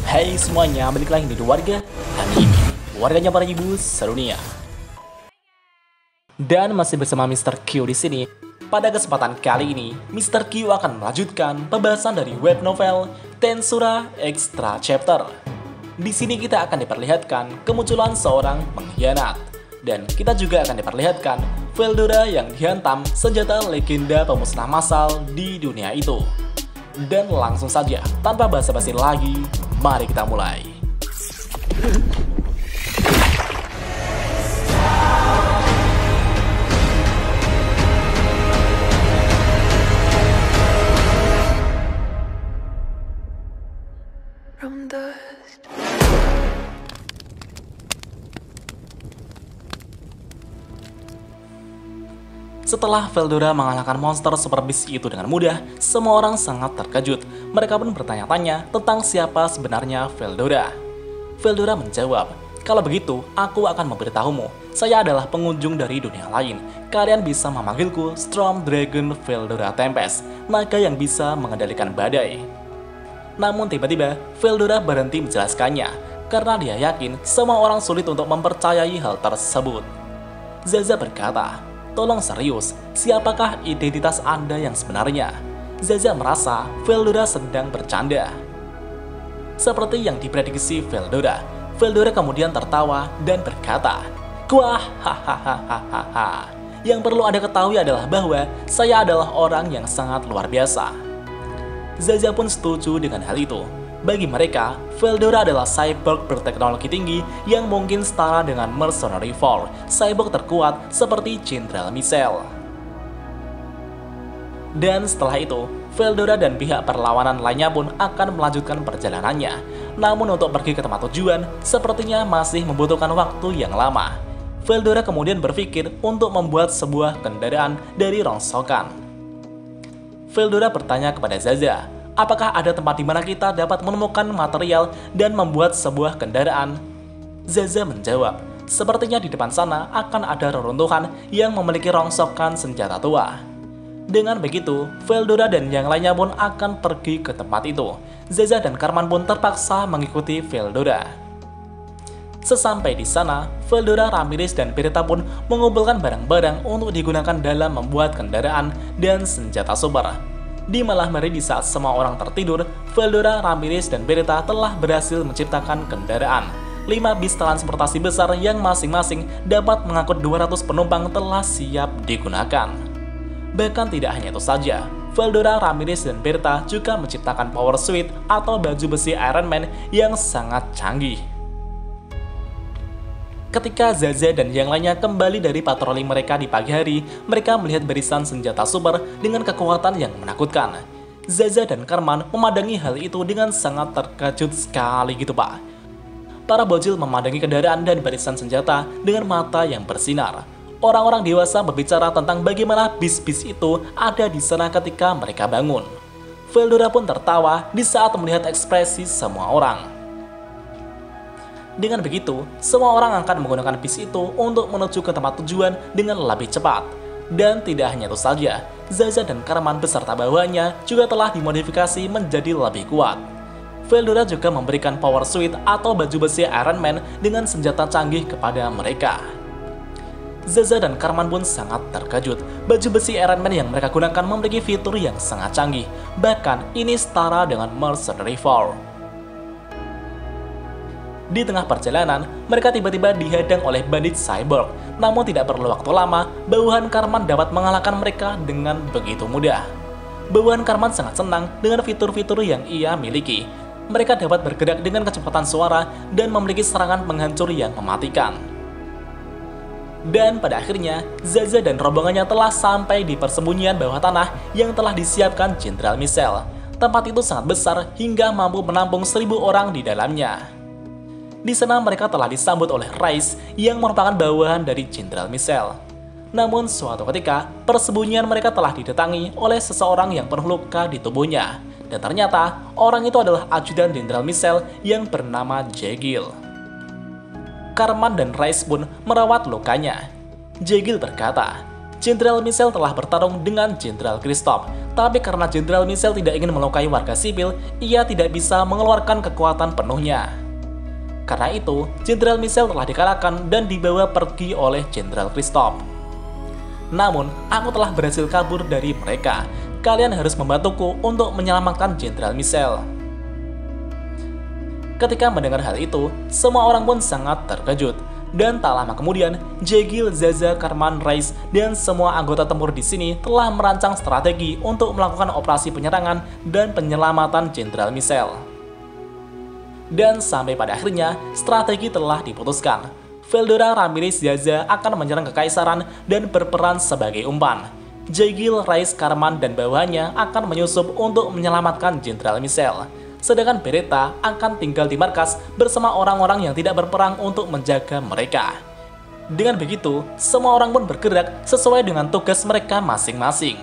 Hai semuanya, balik lagi di warga anime, warganya para ibu sedunia. Dan masih bersama Mr. Q di sini. Pada kesempatan kali ini, Mr. Q akan melanjutkan pembahasan dari web novel Tensura Extra Chapter. Di sini kita akan diperlihatkan kemunculan seorang pengkhianat, dan kita juga akan diperlihatkan Veldora yang dihantam senjata legenda pemusnah massal di dunia itu. Dan langsung saja, tanpa basa-basi lagi, mari kita mulai. From dust. Setelah Veldora mengalahkan monster super beast itu dengan mudah, semua orang sangat terkejut. Mereka pun bertanya-tanya tentang siapa sebenarnya Veldora. Veldora menjawab, "Kalau begitu, aku akan memberitahumu. Saya adalah pengunjung dari dunia lain. Kalian bisa memanggilku Storm Dragon Veldora Tempest, naga yang bisa mengendalikan badai." Namun tiba-tiba, Veldora berhenti menjelaskannya, karena dia yakin semua orang sulit untuk mempercayai hal tersebut. Zaza berkata, "Tolong serius, siapakah identitas Anda yang sebenarnya?" Zaza merasa Veldora sedang bercanda. Seperti yang diprediksi Veldora, Veldora kemudian tertawa dan berkata, "Wah, hahaha. Yang perlu Anda ketahui adalah bahwa saya adalah orang yang sangat luar biasa." Zaza pun setuju dengan hal itu. Bagi mereka, Veldora adalah cyborg berteknologi tinggi yang mungkin setara dengan Mercenary Four, cyborg terkuat seperti Jenderal Michelle. Dan setelah itu, Veldora dan pihak perlawanan lainnya pun akan melanjutkan perjalanannya. Namun untuk pergi ke tempat tujuan, sepertinya masih membutuhkan waktu yang lama. Veldora kemudian berpikir untuk membuat sebuah kendaraan dari rongsokan. Veldora bertanya kepada Zaza, apakah ada tempat di mana kita dapat menemukan material dan membuat sebuah kendaraan? Zaza menjawab, sepertinya di depan sana akan ada reruntuhan yang memiliki rongsokan senjata tua. Dengan begitu, Veldora dan yang lainnya pun akan pergi ke tempat itu. Zaza dan Cartman pun terpaksa mengikuti Veldora. Sesampai di sana, Veldora, Ramirez, dan Beretta pun mengumpulkan barang-barang untuk digunakan dalam membuat kendaraan dan senjata super. Di malam hari di saat semua orang tertidur, Veldora, Ramirez, dan Beretta telah berhasil menciptakan kendaraan. 5 bis transportasi besar yang masing-masing dapat mengangkut 200 penumpang telah siap digunakan. Bahkan tidak hanya itu saja, Veldora, Ramirez, dan Beretta juga menciptakan power suit atau baju besi Iron Man yang sangat canggih. Ketika Zaza dan yang lainnya kembali dari patroli mereka di pagi hari, mereka melihat barisan senjata super dengan kekuatan yang menakutkan. Zaza dan Cartman memandangi hal itu dengan sangat terkejut sekali gitu pak. Para bocil memandangi kendaraan dan barisan senjata dengan mata yang bersinar. Orang-orang dewasa berbicara tentang bagaimana bis-bis itu ada di sana ketika mereka bangun. Veldora pun tertawa di saat melihat ekspresi semua orang. Dengan begitu, semua orang akan menggunakan bis itu untuk menuju ke tempat tujuan dengan lebih cepat. Dan tidak hanya itu saja, Zaza dan Cartman beserta bawahannya juga telah dimodifikasi menjadi lebih kuat. Veldora juga memberikan power suit atau baju besi Iron Man dengan senjata canggih kepada mereka. Zaza dan Cartman pun sangat terkejut. Baju besi Iron Man yang mereka gunakan memiliki fitur yang sangat canggih. Bahkan ini setara dengan Mercenary Four. Di tengah perjalanan, mereka tiba-tiba dihadang oleh bandit cyborg. Namun tidak perlu waktu lama, bawahan Cartman dapat mengalahkan mereka dengan begitu mudah. Bawahan Cartman sangat senang dengan fitur-fitur yang ia miliki. Mereka dapat bergerak dengan kecepatan suara dan memiliki serangan penghancur yang mematikan. Dan pada akhirnya, Zaza dan rombongannya telah sampai di persembunyian bawah tanah yang telah disiapkan Jenderal Michelle. Tempat itu sangat besar hingga mampu menampung 1000 orang di dalamnya. Di sana mereka telah disambut oleh Rice yang merupakan bawahan dari Jenderal Michelle. Namun suatu ketika, persembunyian mereka telah didatangi oleh seseorang yang penuh luka di tubuhnya. Dan ternyata, orang itu adalah ajudan Jenderal Michelle yang bernama Jegil. Cartman dan Rice pun merawat lukanya. Jegil berkata, Jenderal Michelle telah bertarung dengan Jenderal Kristoff, Tapi karena Jenderal Michel tidak ingin melukai warga sipil, ia tidak bisa mengeluarkan kekuatan penuhnya. Karena itu, Jenderal Michel telah dikalahkan dan dibawa pergi oleh Jenderal Christophe. Namun, aku telah berhasil kabur dari mereka. Kalian harus membantuku untuk menyelamatkan Jenderal Michel. Ketika mendengar hal itu, semua orang pun sangat terkejut. Dan tak lama kemudian, Jekyll, Zaza, Cartman, Reis, dan semua anggota tempur di sini telah merancang strategi untuk melakukan operasi penyerangan dan penyelamatan Jenderal Michel. Dan sampai pada akhirnya, strategi telah diputuskan. Veldora, Ramirez, Zaza akan menyerang kekaisaran dan berperan sebagai umpan. Jekyll, Reis, Cartman, dan bawahannya akan menyusup untuk menyelamatkan Jenderal Michel. Sedangkan Beretta akan tinggal di markas bersama orang-orang yang tidak berperang untuk menjaga mereka. Dengan begitu, semua orang pun bergerak sesuai dengan tugas mereka masing-masing.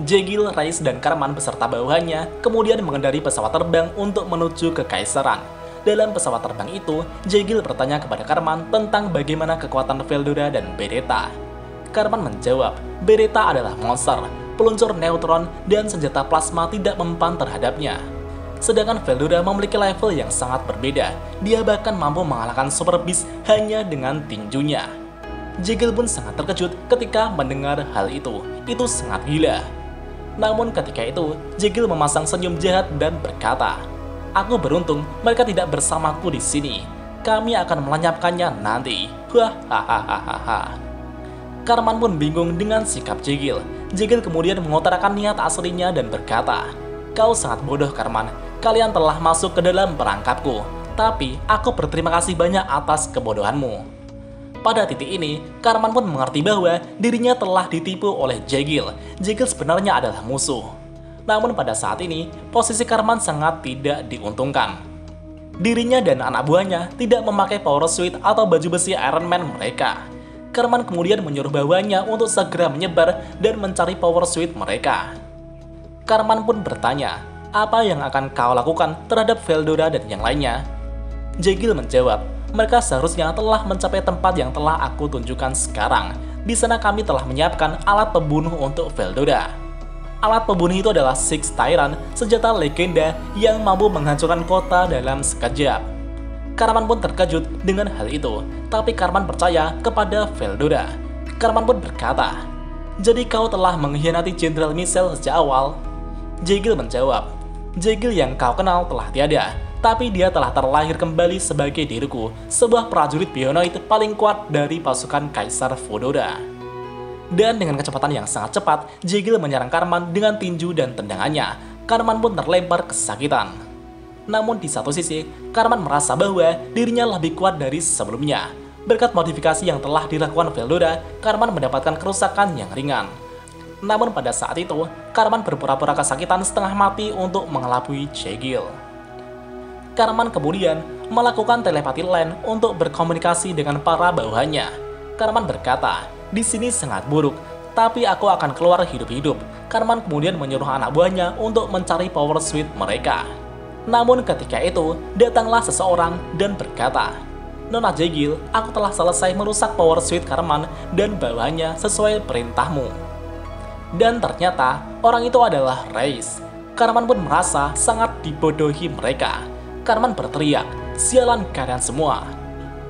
Jekyll, Reis, dan Cartman beserta bawahannya kemudian mengendari pesawat terbang untuk menuju ke Kaisaran. Dalam pesawat terbang itu, Jekyll bertanya kepada Cartman tentang bagaimana kekuatan Veldora dan Beretta. Cartman menjawab, Beretta adalah monster, peluncur neutron, dan senjata plasma tidak mempan terhadapnya. Sedangkan Veldora memiliki level yang sangat berbeda, dia bahkan mampu mengalahkan Super Beast hanya dengan tinjunya. Jekyll pun sangat terkejut ketika mendengar hal itu sangat gila. Namun ketika itu, Jekyll memasang senyum jahat dan berkata, "Aku beruntung mereka tidak bersamaku di sini. Kami akan melenyapkannya nanti." Hahaha. Cartman pun bingung dengan sikap Jekyll. Jekyll kemudian mengutarakan niat aslinya dan berkata, "Kau sangat bodoh, Cartman. Kalian telah masuk ke dalam perangkapku. Tapi aku berterima kasih banyak atas kebodohanmu." Pada titik ini, Cartman pun mengerti bahwa dirinya telah ditipu oleh Jekyll. Jekyll sebenarnya adalah musuh. Namun pada saat ini, posisi Cartman sangat tidak diuntungkan. Dirinya dan anak buahnya tidak memakai power suit atau baju besi Iron Man mereka. Cartman kemudian menyuruh bawahannya untuk segera menyebar dan mencari power suit mereka. Cartman pun bertanya, "Apa yang akan kau lakukan terhadap Veldora dan yang lainnya?" Jekyll menjawab, "Mereka seharusnya telah mencapai tempat yang telah aku tunjukkan sekarang. Di sana kami telah menyiapkan alat pembunuh untuk Veldora." Alat pembunuh itu adalah Six Tyrant, senjata legenda yang mampu menghancurkan kota dalam sekejap. Cartman pun terkejut dengan hal itu, tapi Cartman percaya kepada Veldora. Cartman pun berkata, "Jadi kau telah mengkhianati Jenderal Michel sejak awal?" Jekyll menjawab, "Jekyll yang kau kenal telah tiada, tapi dia telah terlahir kembali sebagai diriku, sebuah prajurit bionoid paling kuat dari pasukan Kaisar Fodora." Dan dengan kecepatan yang sangat cepat, Jekyll menyerang Cartman dengan tinju dan tendangannya. Cartman pun terlempar kesakitan. Namun di satu sisi, Cartman merasa bahwa dirinya lebih kuat dari sebelumnya. Berkat modifikasi yang telah dilakukan Veldora, Cartman mendapatkan kerusakan yang ringan. Namun pada saat itu, Cartman berpura-pura kesakitan setengah mati untuk mengelabui Jekyll. Cartman kemudian melakukan telepati land untuk berkomunikasi dengan para bawahannya. Cartman berkata, "Di sini sangat buruk, tapi aku akan keluar hidup-hidup." Cartman kemudian menyuruh anak buahnya untuk mencari power suit mereka. Namun ketika itu, datanglah seseorang dan berkata, "Nona Jekyll, aku telah selesai merusak power suit Cartman dan bawahannya sesuai perintahmu." Dan ternyata, orang itu adalah Reis. Cartman pun merasa sangat dibodohi mereka. Cartman berteriak, "Sialan kalian semua."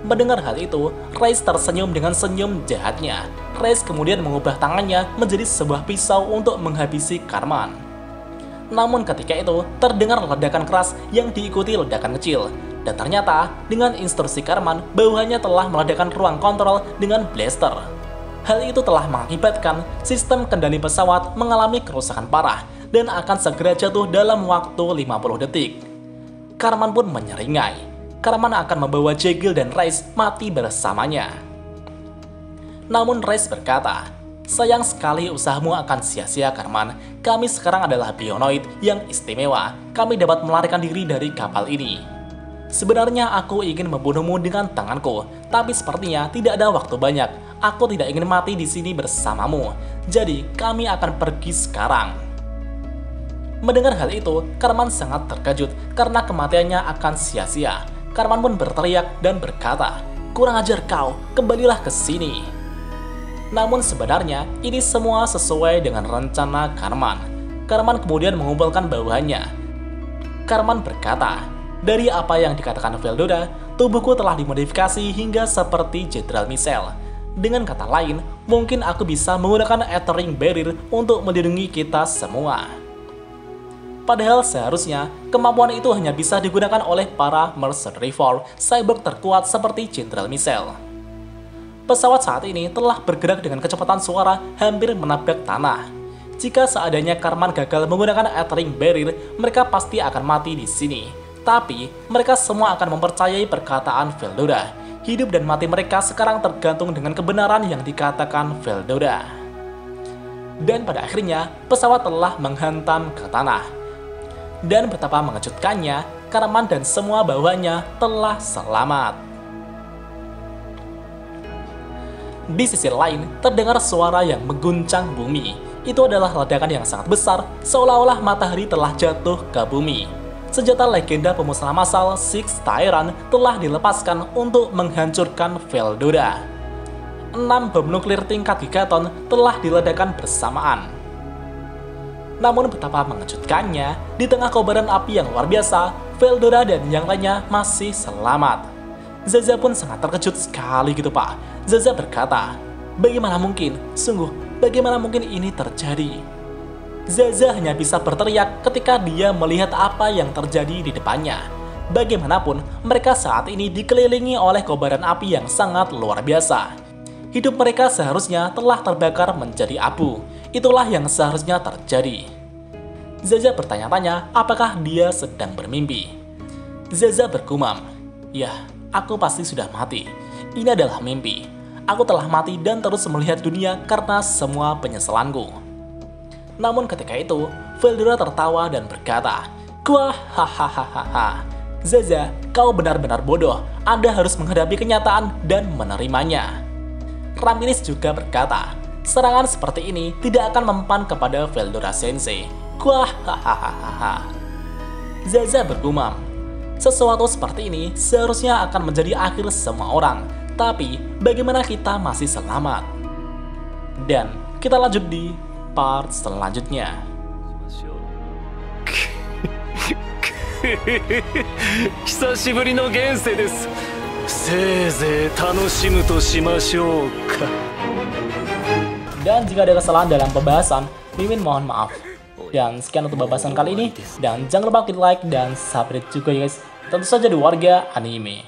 Mendengar hal itu, Reis tersenyum dengan senyum jahatnya. Reis kemudian mengubah tangannya menjadi sebuah pisau untuk menghabisi Cartman. Namun ketika itu, terdengar ledakan keras yang diikuti ledakan kecil. Dan ternyata, dengan instruksi Cartman, bawahannya telah meledakkan ruang kontrol dengan blaster. Hal itu telah mengakibatkan sistem kendali pesawat mengalami kerusakan parah dan akan segera jatuh dalam waktu 50 detik. Cartman pun menyeringai. Cartman akan membawa Jekyll dan Reis mati bersamanya. Namun Reis berkata, "Sayang sekali usahamu akan sia-sia, Cartman. Kami sekarang adalah bionoid yang istimewa. Kami dapat melarikan diri dari kapal ini. Sebenarnya aku ingin membunuhmu dengan tanganku, tapi sepertinya tidak ada waktu banyak. Aku tidak ingin mati di sini bersamamu. Jadi kami akan pergi sekarang." Mendengar hal itu, Cartman sangat terkejut karena kematiannya akan sia-sia. Cartman pun berteriak dan berkata, "Kurang ajar kau, kembalilah ke sini." Namun sebenarnya ini semua sesuai dengan rencana Karman. Karman kemudian mengumpulkan bawahannya. Karman berkata, "Dari apa yang dikatakan Veldora, tubuhku telah dimodifikasi hingga seperti Jenderal Michel. Dengan kata lain, mungkin aku bisa menggunakan Ethering Barrier untuk melindungi kita semua." Padahal seharusnya kemampuan itu hanya bisa digunakan oleh para Mercenary Force cyborg terkuat seperti Jenderal Michel. Pesawat saat ini telah bergerak dengan kecepatan suara hampir menabrak tanah. Jika seadanya Karman gagal menggunakan Ethering Barrier, mereka pasti akan mati di sini. Tapi mereka semua akan mempercayai perkataan Veldora. Hidup dan mati mereka sekarang tergantung dengan kebenaran yang dikatakan Veldora. Dan pada akhirnya, pesawat telah menghantam ke tanah. Dan betapa mengejutkannya, Karman dan semua bawahannya telah selamat. Di sisi lain, terdengar suara yang mengguncang bumi. Itu adalah ledakan yang sangat besar, seolah-olah matahari telah jatuh ke bumi. Senjata legenda pemusnah massal Six Tyrant telah dilepaskan untuk menghancurkan Veldora. 6 bom nuklir tingkat gigaton telah diledakkan bersamaan. Namun betapa mengejutkannya, di tengah kobaran api yang luar biasa, Veldora dan yang lainnya masih selamat. Zaza pun sangat terkejut sekali gitu Pak. Zaza berkata, "Bagaimana mungkin? Sungguh, bagaimana mungkin ini terjadi?" Zaza hanya bisa berteriak ketika dia melihat apa yang terjadi di depannya. Bagaimanapun, mereka saat ini dikelilingi oleh kobaran api yang sangat luar biasa. Hidup mereka seharusnya telah terbakar menjadi abu. Itulah yang seharusnya terjadi. Zaza bertanya-tanya apakah dia sedang bermimpi. Zaza bergumam, "Ya, aku pasti sudah mati. Ini adalah mimpi. Aku telah mati dan terus melihat dunia karena semua penyesalanku." Namun ketika itu, Veldora tertawa dan berkata, "Kuah, hahaha. Zaza, kau benar-benar bodoh. Anda harus menghadapi kenyataan dan menerimanya." Ramillis juga berkata, "Serangan seperti ini tidak akan mempan kepada Veldora Sensei. Kuah, hahaha." Zaza bergumam, "Sesuatu seperti ini seharusnya akan menjadi akhir semua orang. Tapi, bagaimana kita masih selamat?" Dan kita lanjut di part selanjutnya. 久しぶりの現世です。せいぜい楽しむとしましょうか。 Dan jika ada kesalahan dalam pembahasan, Mimin mohon maaf. Dan sekian untuk pembahasan kali ini. Dan jangan lupa klik like dan subscribe juga ya guys. Tentu saja di Warga Anime.